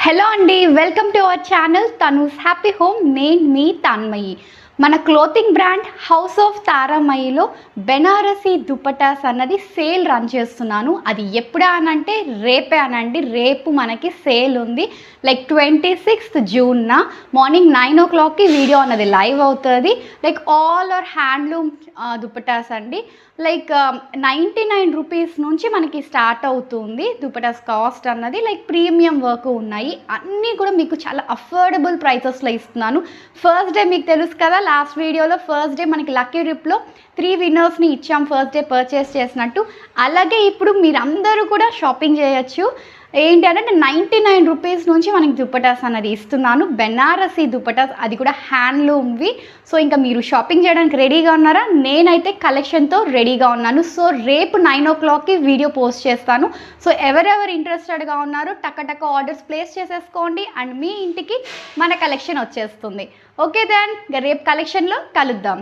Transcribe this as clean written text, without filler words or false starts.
Hello అండి, welcome to our channel Tanu's happy home. నేను మీ తన్మయి. మన క్లోతింగ్ బ్రాండ్ హౌస్ ఆఫ్ తారామయిలో బెనారసీ దుపటాస్ అన్నది సేల్ రన్ చేస్తున్నాను. అది ఎప్పుడా అనంటే రేపే అనండి. రేపు మనకి సేల్ ఉంది. లైక్ 26th జూన్న మార్నింగ్ 9 o'clockకి వీడియో అన్నది లైవ్ అవుతుంది. Like all our handloom dupattas అండి. లైక్ 99 రూపీస్ నుంచి మనకి స్టార్ట్ అవుతుంది దుపటాస్ కాస్ట్ అన్నది. లైక్ ప్రీమియం వర్క్ ఉన్నాయి. అన్నీ కూడా మీకు చాలా అఫోర్డబుల్ ప్రైసెస్లో ఇస్తున్నాను. ఫస్ట్ డే మీకు తెలుసు కదా, లాస్ట్ వీడియోలో ఫస్ట్ డే మనకి లక్కీ డ్రిప్లో 3 విన్నర్స్ని ఇచ్చాం ఫస్ట్ డే పర్చేస్ చేసినట్టు. అలాగే ఇప్పుడు మీరందరూ కూడా షాపింగ్ చేయొచ్చు. ఏంటి అంటే 99 రూపీస్ నుంచి మనకి దుపటాస్ అన్నది ఇస్తున్నాను. బెనారసీ దుపటాస్, అది కూడా హ్యాండ్లూమ్వి. సో ఇంకా మీరు షాపింగ్ చేయడానికి రెడీగా ఉన్నారా? నేనైతే కలెక్షన్తో రెడీగా ఉన్నాను. సో రేపు 9 o'clockకి వీడియో పోస్ట్ చేస్తాను. సో ఎవరెవరు ఇంట్రెస్టెడ్గా ఉన్నారో టక్క ఆర్డర్స్ ప్లేస్ చేసేసుకోండి అండ్ మీ ఇంటికి మన కలెక్షన్ వచ్చేస్తుంది. ఓకే దెన్ రేపు కలెక్షన్లో కలుద్దాం.